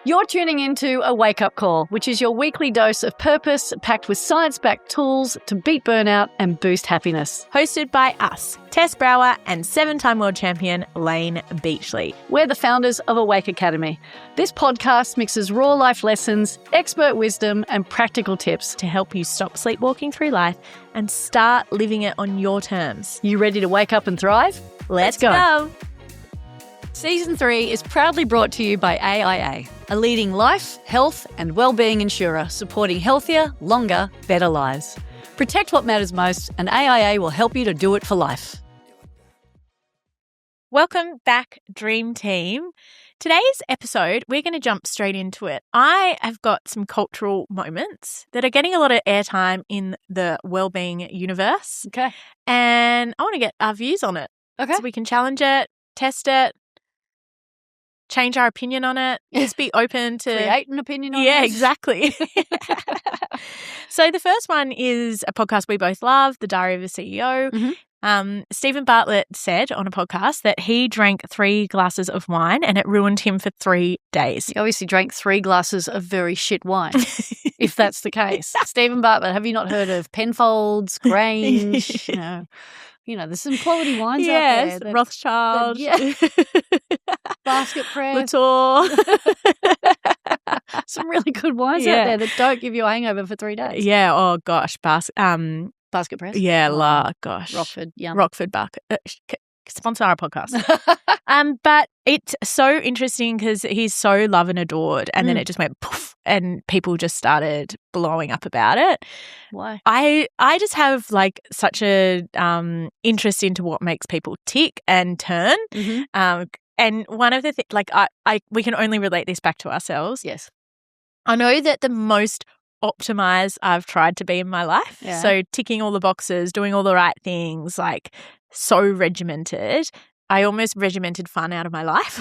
You're tuning into a wake-up call, which is your weekly dose of purpose packed with science-backed tools to beat burnout and boost happiness. Hosted by us, Tess Brower and 7-time world champion Layne Beachley. We're the founders of Awake Academy. This podcast mixes raw life lessons, expert wisdom, and practical tips to help you stop sleepwalking through life and start living it on your terms. You ready to wake up and thrive? Let's go. Season 3 is proudly brought to you by AIA, a leading life, health and wellbeing insurer supporting healthier, longer, better lives. Protect what matters most and AIA will help you to do it for life. Welcome back, Dream Team. Today's episode, we're going to jump straight into it. I have got some cultural moments that are getting a lot of airtime in the wellbeing universe. Okay. And I want to get our views on it. Okay. So we can challenge it, test it, change our opinion on it, just be open to create an opinion on it. Yeah, exactly. So the first one is a podcast we both love, The Diary of a CEO. Mm-hmm. Steven Bartlett said on a podcast that he drank 3 glasses of wine and it ruined him for 3 days. He obviously drank 3 glasses of very shit wine, if that's the case. Steven Bartlett, have you not heard of Penfolds, Grange? You know, there's some quality wines out there. Rothschild. Basket Press. Latour. Some really good wines out there that don't give you a hangover for 3 days. Yeah. Oh, gosh. Basket Press. Yeah. Gosh. Rockford. Yum. Rockford Basket. Sponsor our podcast. But it's so interesting because he's so loved and adored, and then it just went poof, and people just started blowing up about it. Why? I just have like such a interest into what makes people tick and turn. Mm-hmm. And one of the things, like we can only relate this back to ourselves. Yes. I know that the most optimized I've tried to be in my life. Yeah. So ticking all the boxes, doing all the right things, like so regimented. I almost regimented fun out of my life.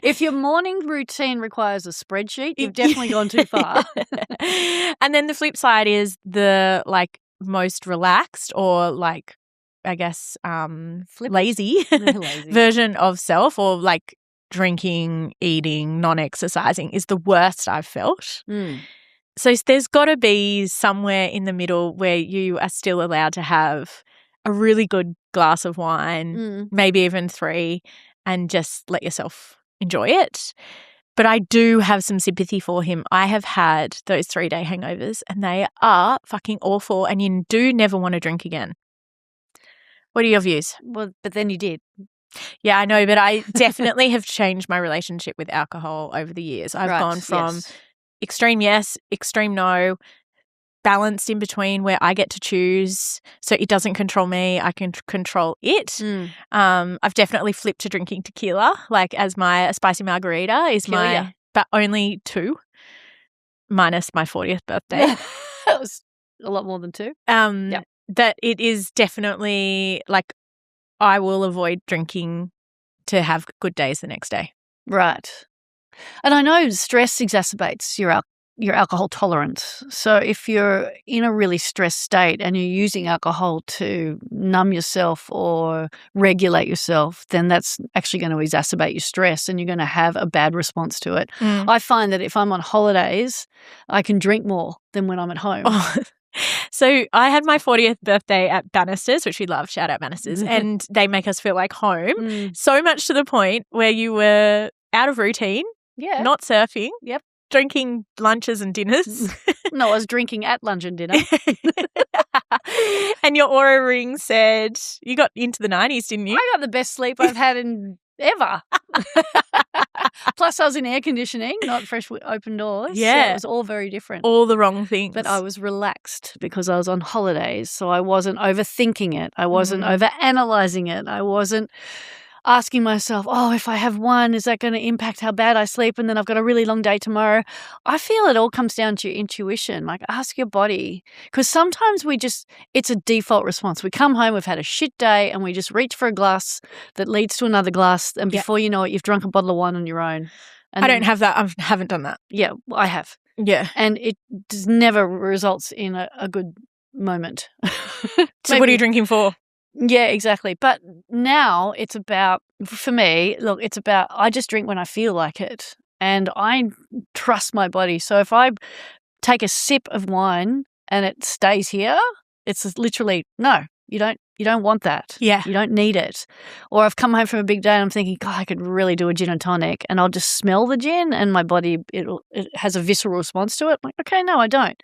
If your morning routine requires a spreadsheet, you've definitely gone too far. And then the flip side is the like most relaxed or like, I guess, lazy version of self, or like drinking, eating, non-exercising is the worst I've felt. So there's got to be somewhere in the middle where you are still allowed to have a really good glass of wine, maybe even 3, and just let yourself enjoy it. But I do have some sympathy for him. I have had those 3-day hangovers and they are fucking awful, and you do never want to drink again. What are your views? Well, but then you did. Yeah, I know, but I definitely have changed my relationship with alcohol over the years. I've gone from extreme yes, extreme no, balanced in between where I get to choose, so it doesn't control me, I can control it. I've definitely flipped to drinking tequila, like as my spicy margarita is but only 2, minus my 40th birthday. That was a lot more than 2. That it is definitely like I will avoid drinking to have good days the next day. Right. And I know stress exacerbates your alcohol tolerance. So if you're in a really stressed state and you're using alcohol to numb yourself or regulate yourself, then that's actually going to exacerbate your stress and you're going to have a bad response to it. I find that if I'm on holidays, I can drink more than when I'm at home. So I had my 40th birthday at Bannisters, which we love, shout out Bannisters, and they make us feel like home, so much to the point where you were out of routine, not surfing, drinking lunches and dinners. No, I was drinking at lunch and dinner. And your Oura ring said, you got into the 90s, didn't you? I got the best sleep I've had in ever. Plus I was in air conditioning, not fresh open doors. Yeah. So it was all very different. All the wrong things. But I was relaxed because I was on holidays, so I wasn't overthinking it. I wasn't overanalyzing it. I wasn't asking myself, oh, if I have one, is that going to impact how bad I sleep? And then I've got a really long day tomorrow. I feel it all comes down to your intuition. Like, ask your body. Because sometimes it's a default response. We come home, we've had a shit day, and we just reach for a glass that leads to another glass. And before you know it, you've drunk a bottle of wine on your own. And I don't have that. I haven't done that. Yeah, I have. Yeah. And it never results in a good moment. So what are you drinking for? Yeah, exactly. But now it's about, for me, look, it's about I just drink when I feel like it. and I trust my body. So if I take a sip of wine and it stays here, it's literally, no, you don't want that. Yeah. You don't need it. Or I've come home from a big day and I'm thinking, God, I could really do a gin and tonic, and I'll just smell the gin and my body, it has a visceral response to it. I'm like, okay, no, I don't.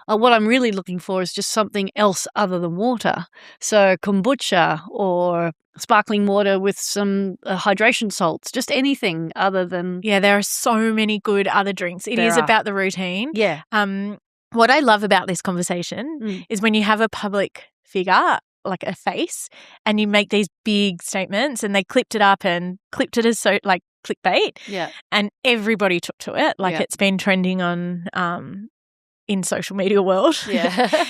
What I'm really looking for is just something else other than water. So kombucha or sparkling water with some hydration salts, just anything other than. Yeah, there are so many good other drinks. It is about the routine. Yeah. What I love about this conversation is when you have a public figure, like a face, and you make these big statements, and they clipped it up and clipped it as so like clickbait. Yeah. And everybody took to it. Like it's been trending on in social media world. Yeah.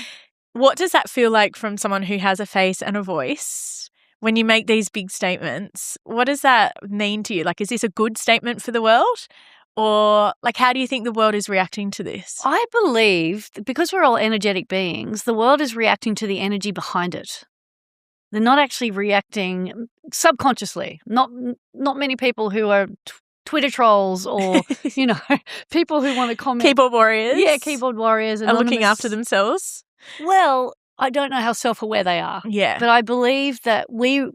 What does that feel like from someone who has a face and a voice when you make these big statements? What does that mean to you? Like, is this a good statement for the world? Or, like, how do you think the world is reacting to this? I believe that because we're all energetic beings, the world is reacting to the energy behind it. They're not actually reacting subconsciously. Not many people who are Twitter trolls or, people who want to comment. Keyboard warriors. Yeah, keyboard warriors. Are looking after themselves. Well, I don't know how self-aware they are. Yeah. But I believe that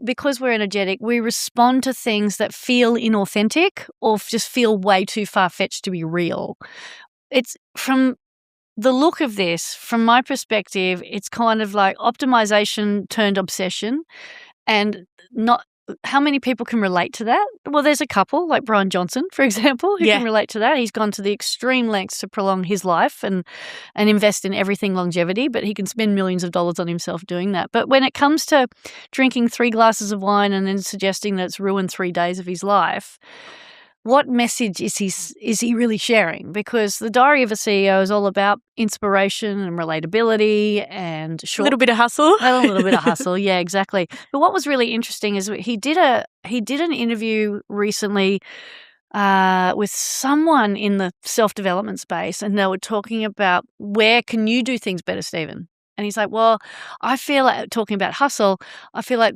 because we're energetic, we respond to things that feel inauthentic or just feel way too far-fetched to be real. It's from the look of this, from my perspective, it's kind of like optimization turned obsession, and not. How many people can relate to that? Well, there's a couple, like Brian Johnson, for example, who can relate to that. He's gone to the extreme lengths to prolong his life and invest in everything longevity, but he can spend millions of dollars on himself doing that. But when it comes to drinking 3 glasses of wine and then suggesting that it's ruined 3 days of his life, what message is he really sharing? Because the Diary of a CEO is all about inspiration and relatability and a little bit of hustle. A little bit of hustle, yeah, exactly. But what was really interesting is he did an interview recently with someone in the self-development space, and they were talking about where can you do things better, Steven? And he's like, well, I feel like, talking about hustle, I feel like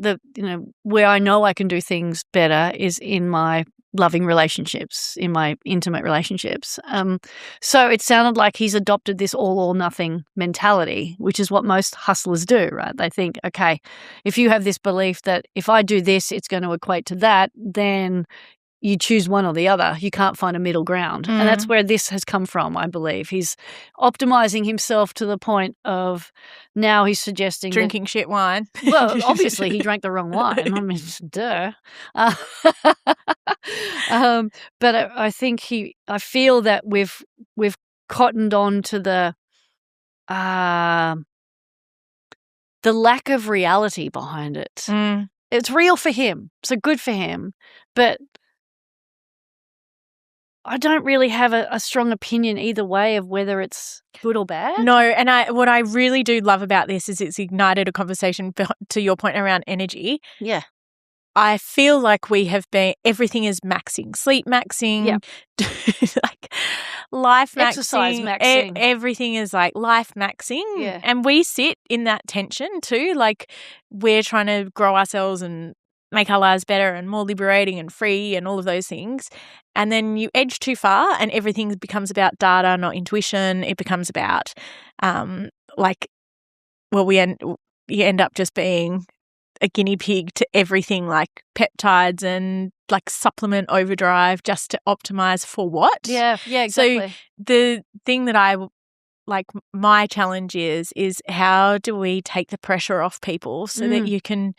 where I know I can do things better is in my loving relationships, in my intimate relationships. So it sounded like he's adopted this all or nothing mentality, which is what most hustlers do, right? They think, okay, if you have this belief that if I do this, it's going to equate to that, then you choose one or the other. You can't find a middle ground. And that's where this has come from, I believe. He's optimizing himself to the point of now he's suggesting drinking shit wine. Well, obviously he drank the wrong wine. I mean, duh. But I think I feel that we've cottoned on to the lack of reality behind it. It's real for him, so good for him. But I don't really have a strong opinion either way of whether it's good or bad. No, and what I really do love about this is it's ignited a conversation to your point around energy. Yeah. I feel like everything is maxing, sleep maxing, like life maxing, exercise maxing. Everything is like life maxing. Yeah. And we sit in that tension too. Like we're trying to grow ourselves and make our lives better and more liberating and free and all of those things. And then you edge too far and everything becomes about data, not intuition. It becomes about you end up just being a guinea pig to everything, like peptides and like supplement overdrive just to optimize for what? Yeah, exactly. So the thing that my challenge is how do we take the pressure off people so that you can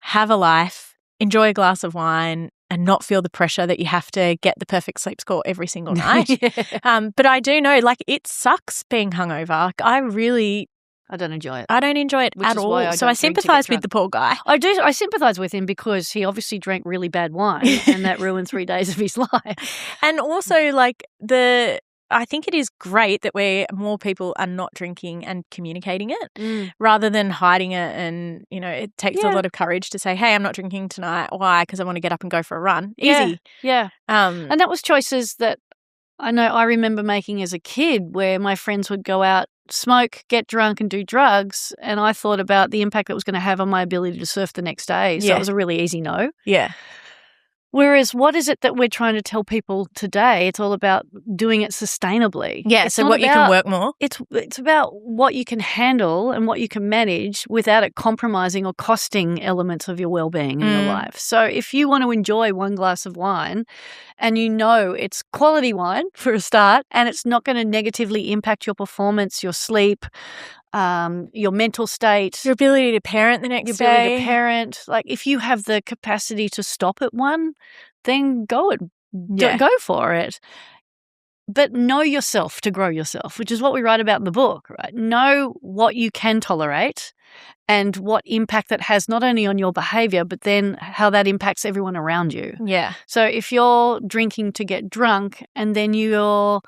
have a life, enjoy a glass of wine and not feel the pressure that you have to get the perfect sleep score every single night. But I do know, like, it sucks being hungover. Like, I don't enjoy it. I don't enjoy it at all. So I sympathise with the poor guy. I do. I sympathise with him because he obviously drank really bad wine and that ruined 3 days of his life. And also, like, I think it is great that more people are not drinking and communicating it rather than hiding it. And, it takes a lot of courage to say, hey, I'm not drinking tonight. Why? Because I want to get up and go for a run. Easy. Yeah. And that was choices that I know I remember making as a kid where my friends would go out, smoke, get drunk and do drugs. And I thought about the impact that was going to have on my ability to surf the next day. So it was a really easy no. Yeah. Whereas what is it that we're trying to tell people today? It's all about doing it sustainably. Yeah, it's so what you can work more. It's about what you can handle and what you can manage without it compromising or costing elements of your well-being in your life. So if you want to enjoy one glass of wine and you know it's quality wine for a start and it's not going to negatively impact your performance, your sleep, your mental state, your ability to parent the next day. Your ability to parent. Like if you have the capacity to stop at one, then go for it. But know yourself to grow yourself, which is what we write about in the book, right? Know what you can tolerate and what impact that has not only on your behavior, but then how that impacts everyone around you. Yeah. So if you're drinking to get drunk and then your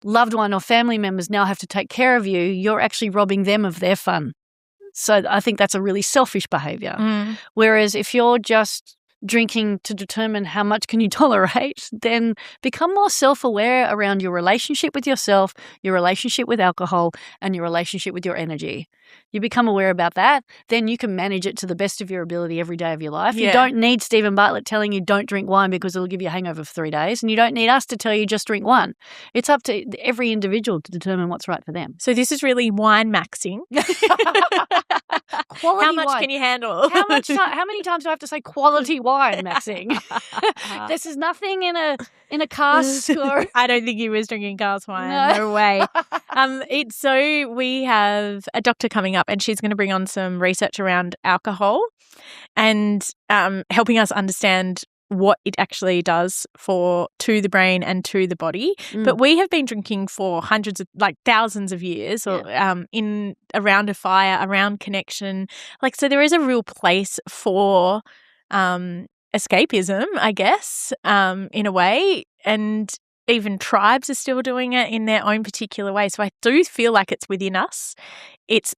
loved one or family members now have to take care of you, you're actually robbing them of their fun. So I think that's a really selfish behavior. Whereas if you're just drinking to determine how much can you tolerate, then become more self-aware around your relationship with yourself, your relationship with alcohol, and your relationship with your energy. You become aware about that, then you can manage it to the best of your ability every day of your life. Yeah. You don't need Steven Bartlett telling you don't drink wine because it'll give you a hangover for 3 days, and you don't need us to tell you just drink one. It's up to every individual to determine what's right for them. So this is really wine maxing. Quality How much wine. Can you handle? How many times do I have to say quality wine, Maxing? This is nothing in a cask or... I don't think he was drinking cask wine. No way. So we have a doctor coming up and she's going to bring on some research around alcohol and helping us understand what it actually does to the brain and to the body. But we have been drinking for thousands of years, or in around a fire, around connection. So there is a real place for escapism, I guess, in a way, and even tribes are still doing it in their own particular way. So I do feel like it's within us.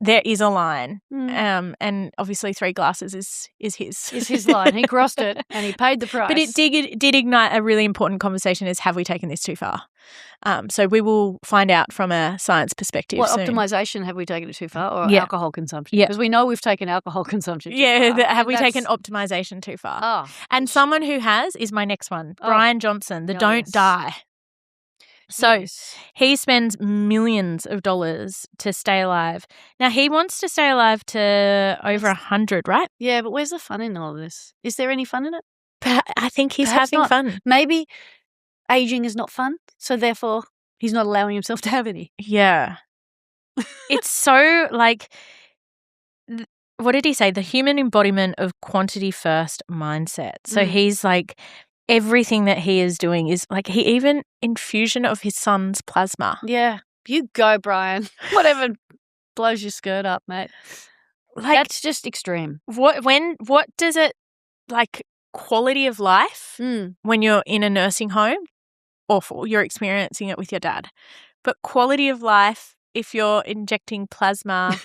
There is a line, and obviously 3 glasses is his. Is his line. He crossed it and he paid the price. But it did ignite a really important conversation: is have we taken this too far? So we will find out from a science perspective. What soon. Optimisation, have we taken it too far, or alcohol consumption? Yeah, because we know we've taken alcohol consumption too far. Have we taken optimisation too far? Oh. And someone who has is my next one, Brian Johnson, the Don't Die. So he spends millions of dollars to stay alive. Now, he wants to stay alive to over 100, right? Yeah, but where's the fun in all of this? Is there any fun in it? I think he's having fun. Maybe aging is not fun, so therefore he's not allowing himself to have any. Yeah. It's so what did he say? The human embodiment of quantity first mindset. So he's everything that he is doing is he even infusion of his son's plasma. Yeah. You go, Brian. Whatever blows your skirt up, mate. That's just extreme. What does it quality of life when you're in a nursing home? Awful. You're experiencing it with your dad. But quality of life if you're injecting plasma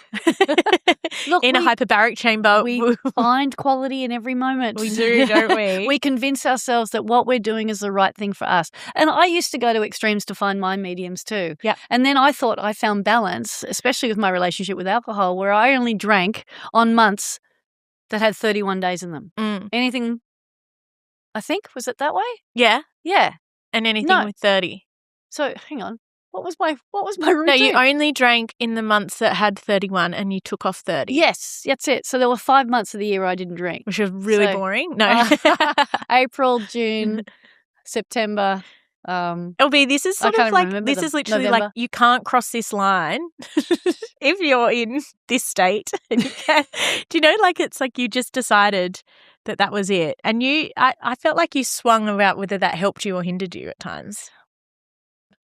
in a hyperbaric chamber. We find quality in every moment. We do, don't we? We convince ourselves that what we're doing is the right thing for us. And I used to go to extremes to find my mediums too. Yeah. And then I thought I found balance, especially with my relationship with alcohol, where I only drank on months that had 31 days in them. Anything, I think, was it that way? Yeah. Yeah. And anything with 30. So hang on. What was my routine? No, you only drank in the months that had 31 and you took off 30. Yes, that's it. So there were 5 months of the year I didn't drink. Which was really boring. No. April, June, September. This is sort of this is literally November. You can't cross this line if you're in this state. And you can, do you know, it's you just decided that was it. And I felt like you swung about whether that helped you or hindered you at times.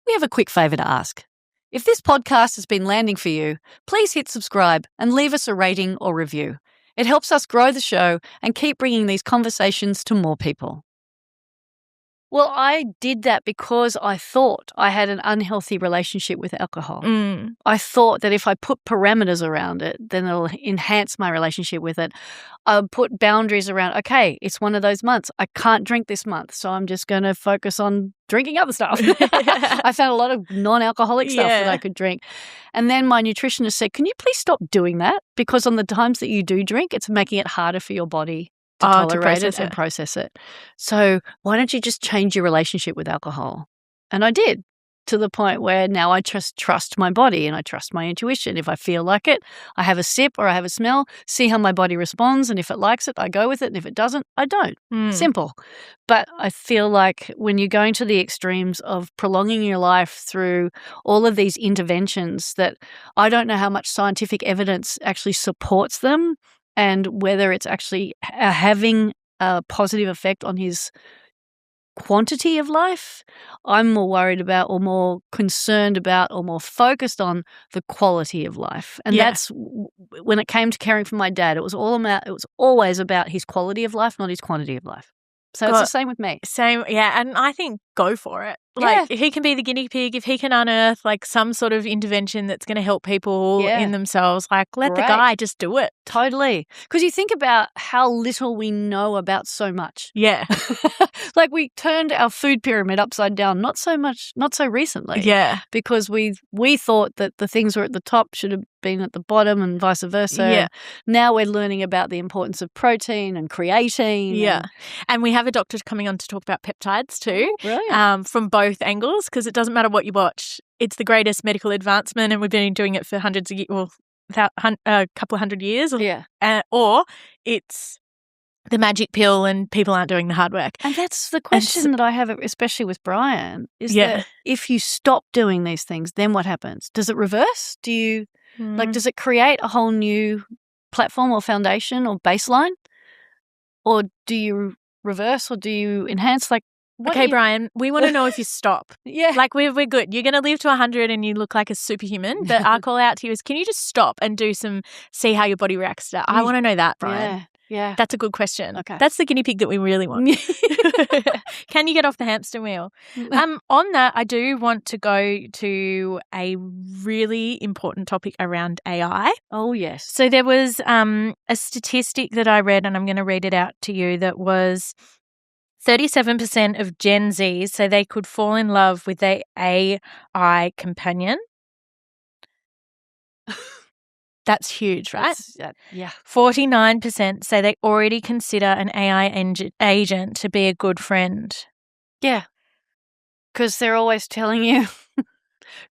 We have a quick favour to ask. If this podcast has been landing for you, please hit subscribe and leave us a rating or review. It helps us grow the show and keep bringing these conversations to more people. Well, I did that because I thought I had an unhealthy relationship with alcohol. I thought that if I put parameters around it, then it'll enhance my relationship with it. I put boundaries around, okay, it's one of those months. I can't drink this month, so I'm just going to focus on drinking other stuff. I found a lot of non-alcoholic stuff that I could drink. And then my nutritionist said, can you please stop doing that? Because on the times that you do drink, it's making it harder for your body tolerate it and process it. So why don't you just change your relationship with alcohol? And I did, to the point where now I just trust my body and I trust my intuition. If I feel like it, I have a sip or I have a smell, see how my body responds, and if it likes it, I go with it, and if it doesn't, I don't. Simple. But I feel like when you're going to the extremes of prolonging your life through all of these interventions that I don't know how much scientific evidence actually supports them and whether it's actually having a positive effect on his quantity of life, I'm more worried about or more concerned about or more focused on the quality of life. And that's when it came to caring for my dad, it was always about his quality of life, not his quantity of life. So it's the same with me. Same, yeah. And I think go for it. Like, if he can be the guinea pig, if he can unearth like some sort of intervention that's going to help people in themselves, like let the guy just do it. Totally. Because you think about how little we know about so much. Yeah. Like we turned our food pyramid upside down not so recently. Yeah. Because we thought that the things were at the top should have been at the bottom and vice versa. Yeah. Now we're learning about the importance of protein and creatine. Yeah. And we have a doctor coming on to talk about peptides too. Brilliant. From both angles, because it doesn't matter what you watch. It's the greatest medical advancement, and we've been doing it for hundreds of years, well, a couple of hundred years. Or it's the magic pill and people aren't doing the hard work. And that's the question that I have, especially with Brian, is that if you stop doing these things, then what happens? Does it reverse? Do you does it create a whole new platform or foundation or baseline? Or do you reverse or do you enhance? Like, okay, Brian, we want to know if you stop. Like, we're good. You're going to live to 100 and you look like a superhuman. But our call out to you is, can you just stop and see how your body reacts to that? I want to know that, Brian. Yeah. That's a good question. Okay. That's the guinea pig that we really want. Can you get off the hamster wheel? On that, I do want to go to a really important topic around AI. Oh, yes. So there was a statistic that I read, and I'm going to read it out to you, that was 37% of Gen Zs say they could fall in love with their AI companion. That's huge, right? 49% say they already consider an AI agent to be a good friend. Yeah. Because they're always telling you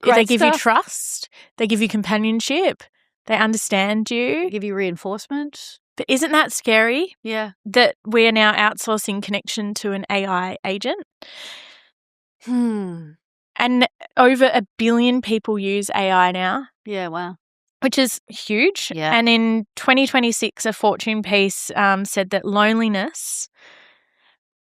they give you trust. They give you companionship. They understand you. They give you reinforcement. But isn't that scary? Yeah. That we are now outsourcing connection to an AI agent? And over 1 billion people use AI now. Yeah, wow. Which is huge. Yeah. And in 2026, a Fortune piece said that loneliness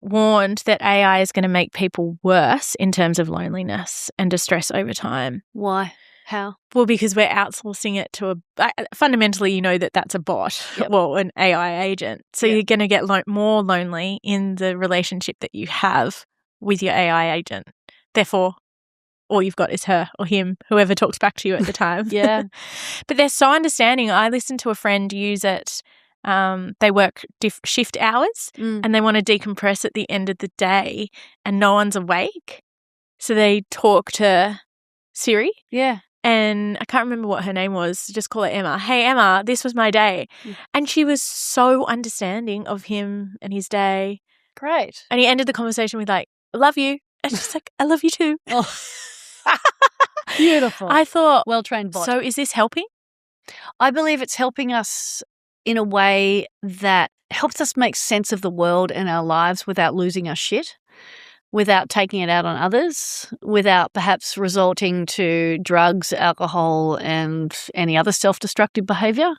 warned that AI is going to make people worse in terms of loneliness and distress over time. Why? How? Well, because we're outsourcing it to fundamentally, you know that's a bot, well, an AI agent. So you're going to get more lonely in the relationship that you have with your AI agent. Therefore, all you've got is her or him, whoever talks back to you at the time. Yeah. But they're so understanding. I listened to a friend use it. They work shift hours and they want to decompress at the end of the day and no one's awake. So they talk to Siri. Yeah. And I can't remember what her name was. Just call her Emma. Hey, Emma, this was my day. And she was so understanding of him and his day. Great. And he ended the conversation with like, I love you. And she's like, I love you too. Oh. Beautiful. I thought, well-trained bot. So is this helping? I believe it's helping us in a way that helps us make sense of the world and our lives without losing our shit, without taking it out on others, without perhaps resorting to drugs, alcohol, and any other self-destructive behavior.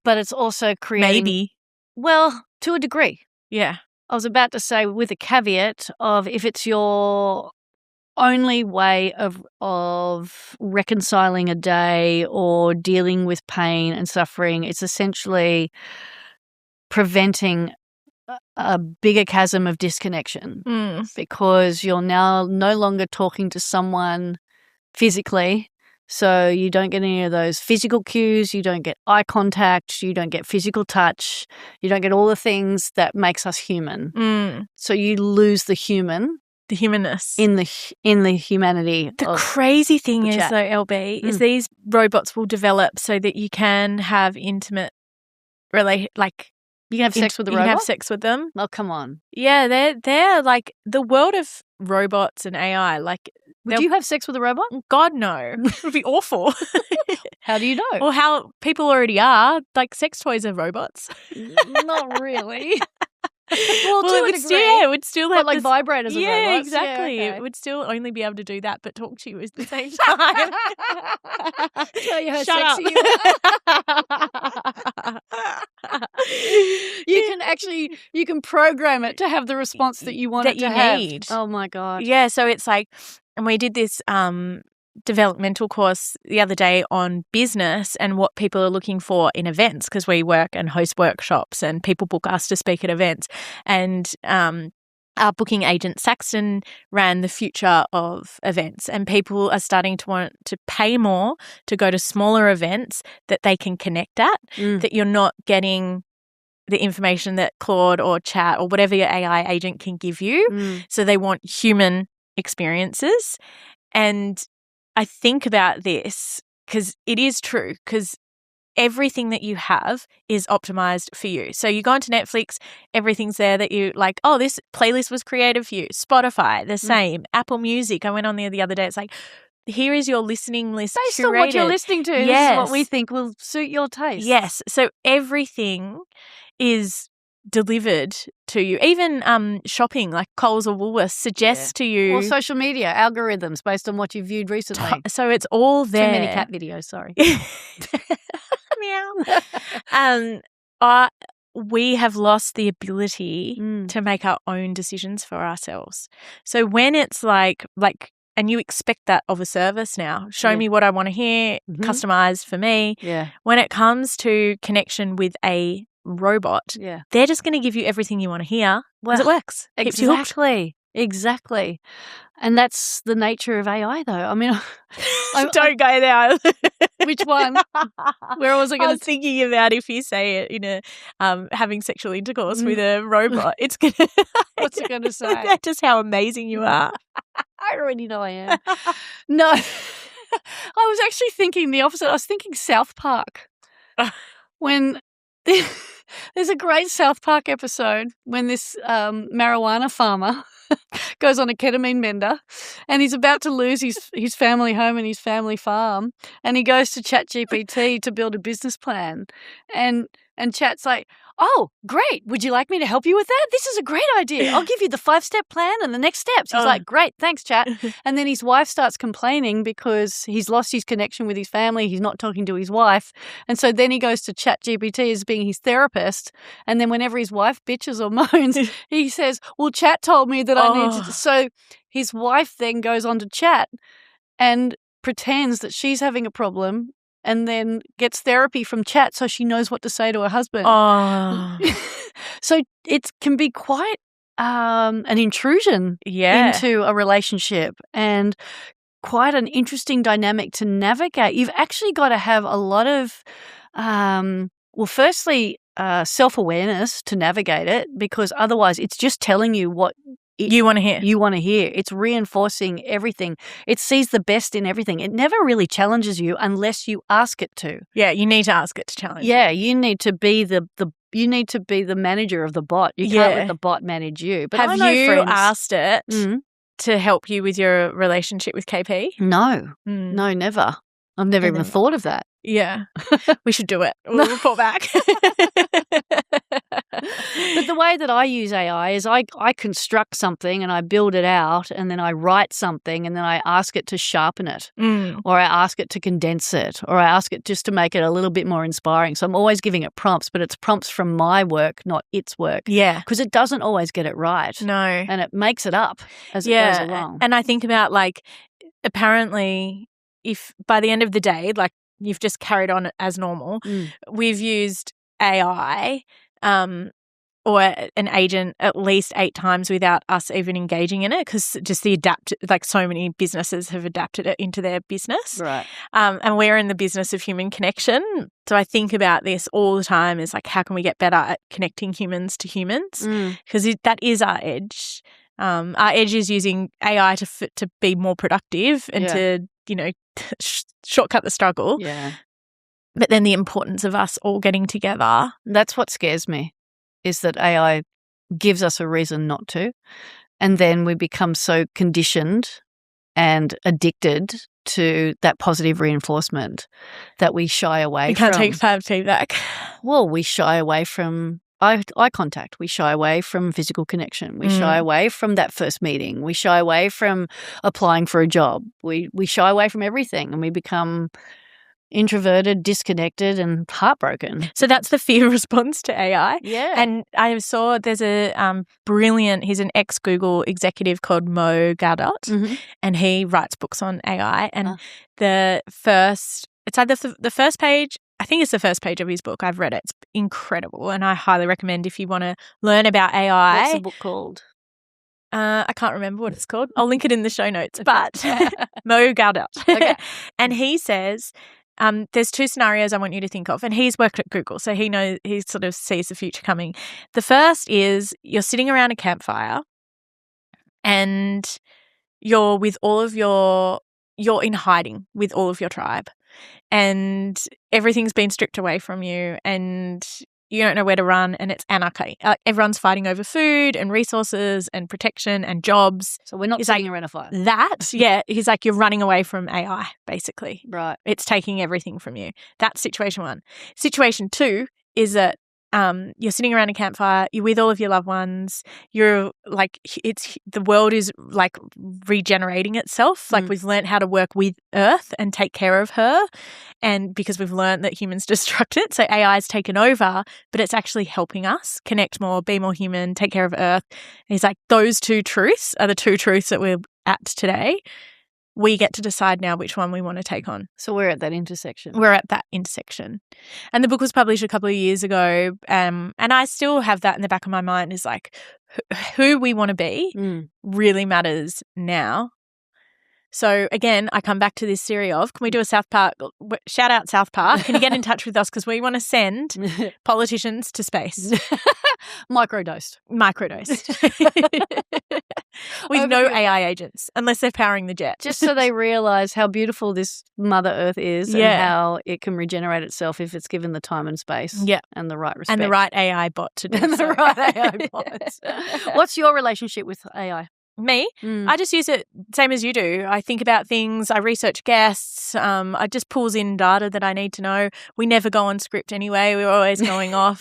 But it's also creating... Maybe. Well, to a degree. Yeah. I was about to say with a caveat of if it's your only way of reconciling a day or dealing with pain and suffering, it's essentially preventing a bigger chasm of disconnection because you're now no longer talking to someone physically. So you don't get any of those physical cues, you don't get eye contact, you don't get physical touch, you don't get all the things that makes us human. So you lose the human. The humanness. In the humanity. The crazy thing is, though, LB, is these robots will develop so that you can have intimate You can have sex with a You robot? can have sex with them. Oh, come on. Yeah, they're like the world of robots and AI. Like, would you have sex with a robot? God, no. It would be awful. How do you know? Or how people already are. Like, sex toys are robots. Not really. Well, it would still have like vibrators. Yeah, robots. exactly. Yeah, okay. It would still only be able to do that, but talk to you at the same time. Tell you how Shut sexy you can program it to have the response that you want it to have. Need. Oh my God. Yeah, so it's like, and we did this developmental course the other day on business and what people are looking for in events, because we work and host workshops and people book us to speak at events. And our booking agent Saxton ran the future of events, and people are starting to want to pay more to go to smaller events that they can connect at, that you're not getting the information that Claude or Chat or whatever your AI agent can give you. So they want human experiences. And I think about this because it is true, because everything that you have is optimized for you. So you go onto Netflix, everything's there that you like, oh, this playlist was created for you. Spotify, the same. Apple Music, I went on there the other day. It's like, here is your listening list based curated. on what you're listening to. Yes. This is what we think will suit your taste. Yes. So everything is delivered to you. Even shopping, like Coles or Woolworths, suggests to you. Or social media algorithms based on what you viewed recently. So it's all there. Too many cat videos, sorry. Meow. We have lost the ability to make our own decisions for ourselves. So when it's like, and you expect that of a service now. Show me what I want to hear, customized for me. Yeah. When it comes to connection with a robot, they're just going to give you everything you want to hear because it works. Exactly. And that's the nature of AI, though. I mean, don't go there. Which one? Where was I going to? I was thinking about if you say it in a having sexual intercourse with a robot, it's going to. What's it going to say? That's just how amazing you are. I already know I am. No, I was actually thinking the opposite. I was thinking South Park. When there's a great South Park episode when this marijuana farmer goes on a ketamine bender and he's about to lose his family home and his family farm, and he goes to ChatGPT to build a business plan, and Chat's like, oh, great. Would you like me to help you with that? This is a great idea. I'll give you the 5-step plan and the next steps. He's like, great, thanks, Chat. And then his wife starts complaining because he's lost his connection with his family. He's not talking to his wife. And so then he goes to ChatGPT as being his therapist. And then whenever his wife bitches or moans, he says, well, Chat told me that I need to. So his wife then goes on to Chat and pretends that she's having a problem and then gets therapy from Chat so she knows what to say to her husband. So it can be quite an intrusion into a relationship and quite an interesting dynamic to navigate. You've actually got to have a lot of, firstly, self-awareness to navigate it, because otherwise it's just telling you what you want to hear. It's reinforcing everything. It sees the best in everything. It never really challenges you unless you ask it to. Yeah, you need to ask it to challenge. Yeah, you need to be the manager of the bot. You can't let the bot manage you. But have you asked it to help you with your relationship with KP? No, never. I've never even thought of that. Yeah, we should do it. We'll report back. But the way that I use AI is I construct something and I build it out, and then I write something and then I ask it to sharpen it, or I ask it to condense it, or I ask it just to make it a little bit more inspiring. So I'm always giving it prompts, but it's prompts from my work, not its work. Yeah. Because it doesn't always get it right. No. And it makes it up as it goes along. And I think about, like, apparently if by the end of the day, like, you've just carried on as normal, we've used AI or an agent at least 8 times without us even engaging in it, because just so many businesses have adapted it into their business. Right. And we're in the business of human connection. So I think about this all the time, is like, how can we get better at connecting humans to humans? Because that is our edge. Our edge is using AI to be more productive and to, shortcut the struggle. Yeah. But then the importance of us all getting together. That's what scares me. is that AI gives us a reason not to, and then we become so conditioned and addicted to that positive reinforcement that we shy away from. You can't take bad feedback. Well, we shy away from eye contact. We shy away from physical connection. We shy away from that first meeting. We shy away from applying for a job. We shy away from everything, and we become introverted, disconnected, and heartbroken. So that's the fear response to AI. Yeah. And I saw there's a brilliant, he's an ex-Google executive called Mo Gaudat, and he writes books on AI. And it's either the first page, I think it's the first page of his book. I've read it. It's incredible. And I highly recommend if you want to learn about AI. What's the book called? I can't remember what it's called. I'll link it in the show notes. But Mo Gaudat. Okay. And he says, there's two scenarios I want you to think of. And he's worked at Google, so he sort of sees the future coming. The first is you're sitting around a campfire and you're in hiding with all of your tribe, and everything's been stripped away from you, and you don't know where to run, and it's anarchy. Everyone's fighting over food and resources and protection and jobs. So we're not sitting around a fire. He's like, you're running away from AI, basically. Right. It's taking everything from you. That's situation one. Situation two is that you're sitting around a campfire, you're with all of your loved ones, you're like, the world is like regenerating itself. Like we've learned how to work with Earth and take care of her, and because we've learned that humans destruct it, so AI has taken over, but it's actually helping us connect more, be more human, take care of Earth. And he's like, those two truths are the two truths that we're at today. We get to decide now which one we want to take on. So we're at that intersection. We're at that intersection. And the book was published a couple of years ago, and I still have that in the back of my mind, is like who we want to be really matters now. So again, I come back to this series of, can we do a South Park, shout out South Park, can you get in touch with us, because we want to send politicians to space. Microdosed. With no AI agents, unless they're powering the jet. Just so they realise how beautiful this Mother Earth is and how it can regenerate itself if it's given the time and space and the right respect. And the right AI bot to do and so. the right AI bots. What's your relationship with AI? Me? I just use it same as you do. I think about things. I research guests. I just pulls in data that I need to know. We never go on script anyway. We're always going off.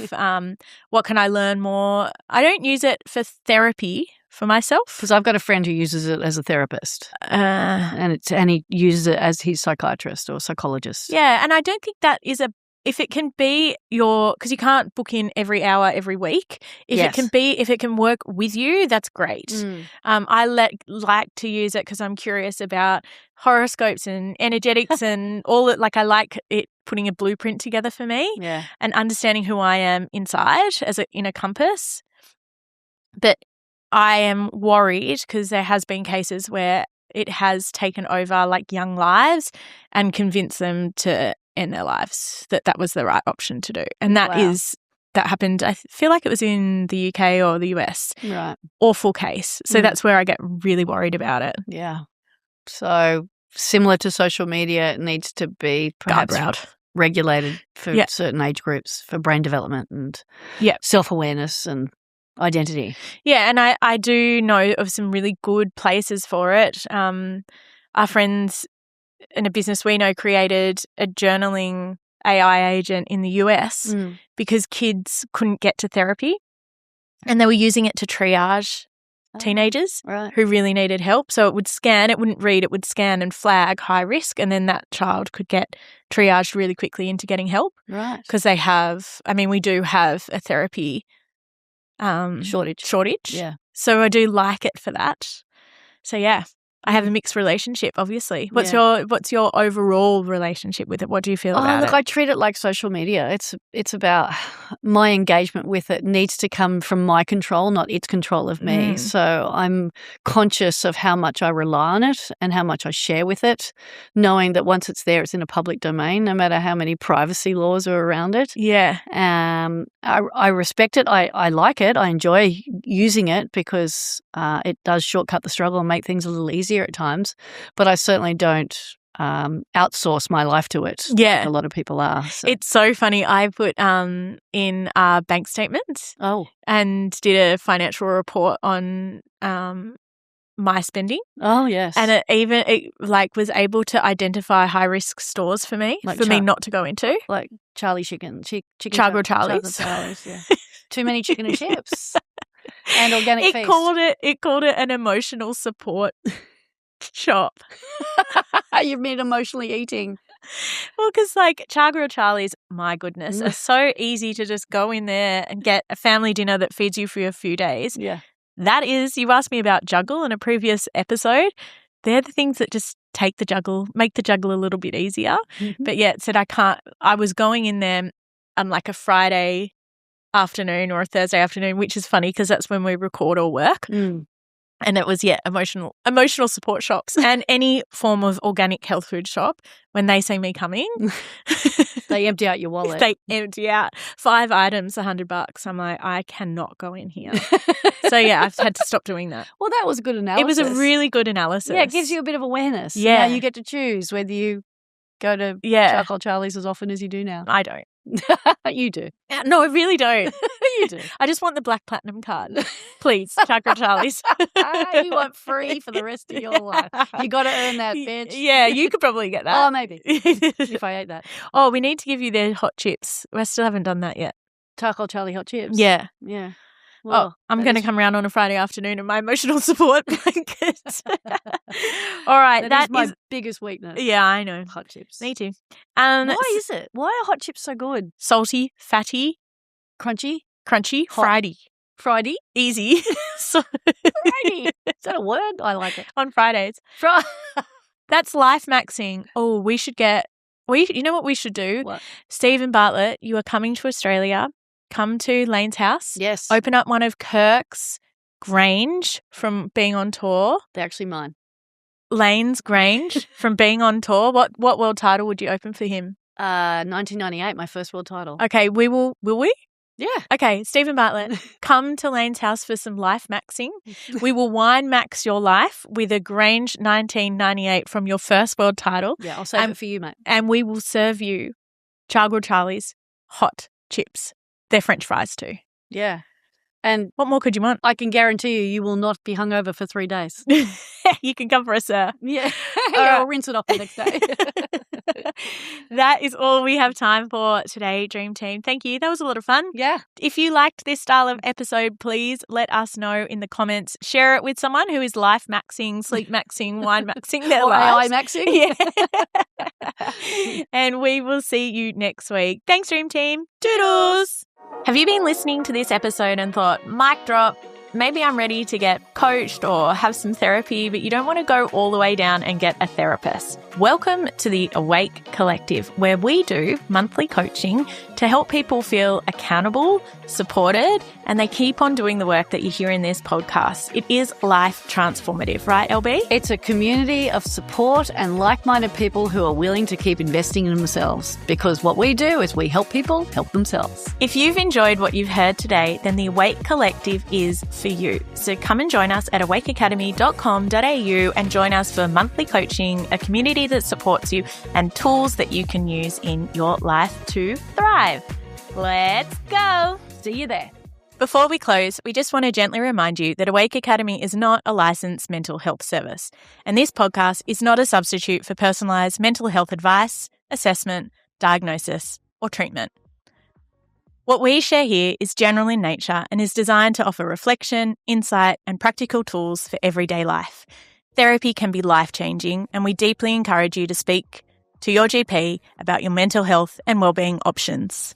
What can I learn more? I don't use it for therapy for myself. Because I've got a friend who uses it as a therapist. And he uses it as his psychiatrist or psychologist. Yeah, and I don't think that is if it can be because you can't book in every hour every week. If it can work with you, that's great. I like to use it because I'm curious about horoscopes and energetics and all it. Like I like it putting a blueprint together for me and understanding who I am inside in a compass. But I am worried because there has been cases where it has taken over like young lives and convinced them to end their lives, that was the right option to do. And that happened, I feel like it was in the UK or the US. Right. Awful case. So that's where I get really worried about it. Yeah. So similar to social media, it needs to be perhaps regulated for certain age groups for brain development and self-awareness and identity. Yeah, and I do know of some really good places for it. Our friends in a business we know created a journaling AI agent in the US because kids couldn't get to therapy, and they were using it to triage teenagers who really needed help. So it would scan, it wouldn't read, it would scan and flag high risk, and then that child could get triaged really quickly into getting help. Right. Because we do have a therapy shortage. Yeah. So I do like it for that. So yeah. I have a mixed relationship, obviously. What's your overall relationship with it? What do you feel about it? I treat it like social media. It's about my engagement with it needs to come from my control, not its control of me. So I'm conscious of how much I rely on it and how much I share with it, knowing that once it's there, it's in a public domain, no matter how many privacy laws are around it. Yeah. I respect it. I like it. I enjoy using it because it does shortcut the struggle and make things a little easier at times, but I certainly don't outsource my life to it. Yeah. Like a lot of people are. So. It's so funny. I put in our bank statements and did a financial report on my spending. Oh, yes. And it was able to identify high-risk stores for me, me not to go into. Like Charlie chicken. Char-Grilled Charlies. Yeah. Too many chicken and chips. And organic feast. It called it an emotional support shop. You've been emotionally eating. Well, because like Char-Grilled Charlies, my goodness, are so easy to just go in there and get a family dinner that feeds you for a few days. Yeah. That is, you asked me about juggle in a previous episode. They're the things that just make the juggle a little bit easier. Mm-hmm. But yeah, it said I was going in there on like a Friday afternoon or a Thursday afternoon, which is funny because that's when we record or work. Mm. And it was, emotional support shops and any form of organic health food shop. When they see me coming, they empty out your wallet. They empty out 5 items, $100. I'm like, I cannot go in here. So yeah, I've had to stop doing that. Well, that was a good analysis. It was a really good analysis. Yeah, it gives you a bit of awareness. Yeah, now you get to choose whether you go to Charcoal Charlie's as often as you do now. I don't. You do. No, I really don't. You do. I just want the Black Platinum card. Please, Char-Grilled Charlies. You want free for the rest of your life. You got to earn that, bitch. Yeah, you could probably get that. Oh, maybe. If I ate that. Oh, we need to give you their hot chips. I still haven't done that yet. Charcoal Charlie hot chips? Yeah. Yeah. Well, I'm going to come around on a Friday afternoon in my emotional support blanket. All right. That is my biggest weakness. Yeah, I know. Hot chips. Me too. Why is it? Why are hot chips so good? Salty, fatty. Crunchy, hot. Friday, easy. Friday. Is that a word? I like it. On Fridays. That's life maxing. Oh, we should you know what we should do? What? Steven Bartlett, you are coming to Australia. Come to Layne's house. Yes. Open up one of Kirk's Grange from being on tour. They're actually mine. Layne's Grange from being on tour. What world title would you open for him? 1998, my first world title. Okay, will we? Yeah. Okay, Steven Bartlett, come to Layne's house for some life maxing. We will wine max your life with a Grange 1998 from your first world title. Yeah, I'll save it for you, mate. And we will serve you Char-Grilled Charlie's hot chips. They're French fries too. Yeah. And what more could you want? I can guarantee you will not be hungover for 3 days. You can come for a sir. Yeah. I'll rinse it off the next day. That is all we have time for today, Dream Team. Thank you. That was a lot of fun. Yeah. If you liked this style of episode, please let us know in the comments. Share it with someone who is life maxing, sleep maxing, wine maxing their lives. AI maxing. Yeah. And we will see you next week. Thanks, Dream Team. Toodles. Have you been listening to this episode and thought, mic drop, maybe I'm ready to get coached or have some therapy, but you don't want to go all the way down and get a therapist? Welcome to the Awake Collective, where we do monthly coaching to help people feel accountable, supported, and they keep on doing the work that you hear in this podcast. It is life transformative, right, LB? It's a community of support and like-minded people who are willing to keep investing in themselves, because what we do is we help people help themselves. If you've enjoyed what you've heard today, then the Awake Collective is for you. So come and join us at awakeacademy.com.au and join us for monthly coaching, a community that supports you, and tools that you can use in your life to thrive. Let's go. See you there. Before we close, we just want to gently remind you that Awake Academy is not a licensed mental health service, and this podcast is not a substitute for personalised mental health advice, assessment, diagnosis, or treatment. What we share here is general in nature and is designed to offer reflection, insight, and practical tools for everyday life. Therapy can be life-changing, and we deeply encourage you to speak to your GP about your mental health and wellbeing options.